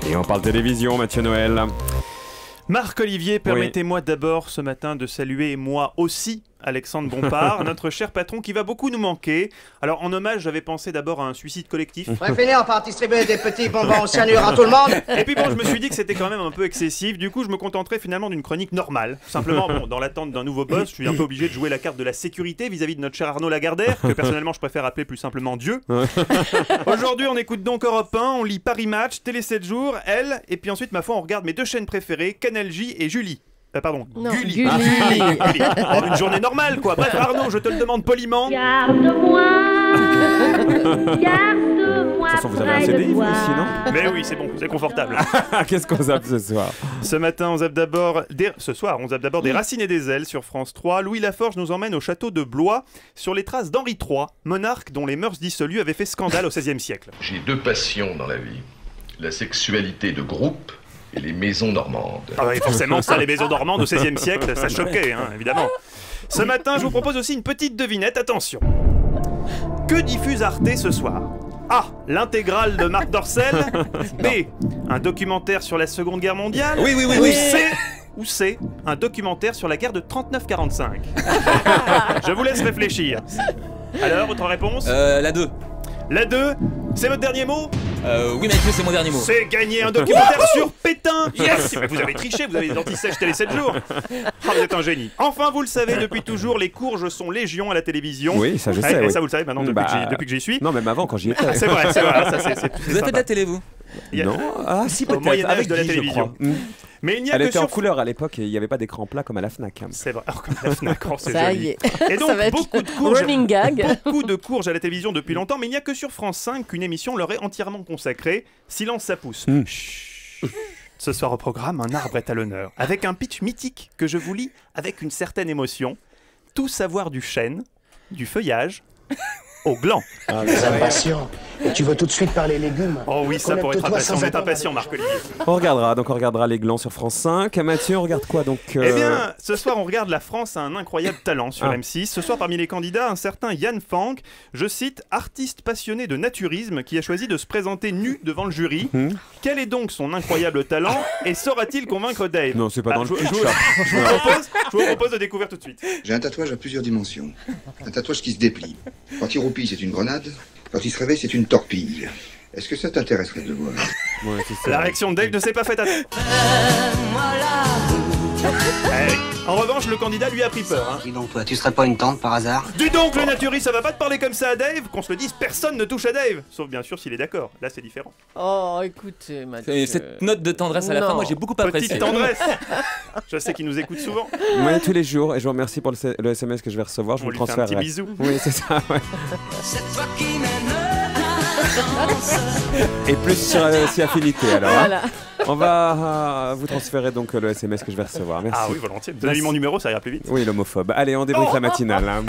Et on parle télévision, Mathieu Noël. Marc-Olivier, permettez-moi d'abord ce matin de saluer moi aussi Alexandre Bompard, notre cher patron qui va beaucoup nous manquer. Alors en hommage, j'avais pensé d'abord à un suicide collectif. Finir par distribuer des petits bonbons au cyanure à tout le monde. Et puis bon, je me suis dit que c'était quand même un peu excessif. Du coup, je me contenterai finalement d'une chronique normale. Simplement, bon, dans l'attente d'un nouveau boss, je suis un peu obligé de jouer la carte de la sécurité vis-à-vis de notre cher Arnaud Lagardère, que personnellement je préfère appeler plus simplement Dieu. Aujourd'hui, on écoute donc Europe 1, on lit Paris Match, Télé 7 jours, Elle, et puis ensuite, ma foi, on regarde mes deux chaînes préférées, Canal J et Julie. Pardon, Non, Gulli. Gulli. Gulli. Oh, une journée normale, quoi. Bref, Arnaud, je te le demande poliment. Garde-moi, garde-moi. De toute façon, vous avez un CDI, vous aussi, non? Mais oui, c'est bon, c'est confortable. Qu'est-ce qu'on zappe ce soir? Ce matin, on zappe d'abord des Racines et des ailes sur France 3. Louis Laforge nous emmène au château de Blois sur les traces d'Henri III, monarque dont les mœurs dissolues avaient fait scandale au XVIe siècle. J'ai deux passions dans la vie. La sexualité de groupe et les maisons normandes. Ah oui, forcément, ça, les maisons normandes au XVIe siècle, ça choquait, hein, évidemment. Ce matin, je vous propose aussi une petite devinette, attention. Que diffuse Arte ce soir? A. L'intégrale de Marc Dorcel. B. Un documentaire sur la Seconde Guerre mondiale. Ou C. Un documentaire sur la guerre de 39-45. Je vous laisse réfléchir. Alors, votre réponse? La 2. La 2, c'est votre dernier mot? Oui, Mathieu, c'est mon dernier mot. C'est gagné un documentaire sur Pétain. Yes. Vous avez triché, vous avez des anti-sèches Télé 7 jours. Ah, vous êtes un génie. Enfin, vous le savez, depuis toujours, les courges sont légion à la télévision. Oui, ça je sais. Et Oui. ça, vous le savez maintenant depuis que j'y suis. Non, même avant, quand j'y étais. C'est vrai, ça, Vous avez fait de la télé, vous? Non. Ah, si, Au peut-être. Moyen-Âge Avec de la Guy, je télévision. crois. Mais il n'y a Elle que était en sur... couleur à l'époque et il n'y avait pas d'écran plat comme à la Fnac. C'est vrai, alors comme la Fnac, oh, c'est Ça joli. y est. Et donc, Ça va être beaucoup de courges, running gag. beaucoup de courges à la télévision depuis longtemps, mais il n'y a que sur France 5 qu'une émission leur est entièrement consacrée. Silence, ça pousse. Chut. Ce soir au programme, un arbre est à l'honneur, avec un pitch mythique que je vous lis avec une certaine émotion. Tout savoir du chêne, du feuillage, au gland. T'es impatient. Et tu veux tout de suite parler légumes. Oh oui, ça pour être Connecte-toi impatient. sans On est attendre impatient, avec- Marc-Olivier. On regardera les glands sur France 5. Mathieu, on regarde quoi donc Eh bien, ce soir, on regarde La France a un incroyable talent sur Ah. M6. Ce soir, parmi les candidats, un certain Yann Fanck, je cite, artiste passionné de naturisme qui a choisi de se présenter nu devant le jury. Quel est donc son incroyable talent et saura-t-il convaincre Dave? Non, c'est pas dans le je pitch, vous propose de découvrir tout de suite. J'ai un tatouage à plusieurs dimensions. Un tatouage qui se déplie. Quand il roupille, c'est une grenade. Quand il se réveille, c'est une torpille. Est-ce que ça t'intéresserait de le voir? Ouais, c'est ça. La réaction de Dave ne s'est pas faite à... En revanche, le candidat lui a pris peur. Hein. Dis donc, toi, tu serais pas une tante par hasard? Dis donc, le naturiste, ça va pas te parler comme ça à Dave? Qu'on se le dise, personne ne touche à Dave. Sauf bien sûr s'il est d'accord. Là, c'est différent. Oh, écoutez, Mathieu. Et cette note de tendresse à la Non. fin, moi j'ai beaucoup apprécié. Petite tendresse. Je sais qu'il nous écoute souvent. Oui, tous les jours. Et je vous remercie pour le SMS que je vais recevoir. Je On vous lui le fait un petit transférerai. bisou. Oui, c'est ça. Ouais. Et plus sur si affinité alors. Hein. Voilà. On va vous transférer donc le SMS que je vais recevoir. Merci. Ah oui, volontiers. Vous avez eu mon numéro, ça ira plus vite. Oui, l'homophobe. Allez, on débriefe la matinale. Hein.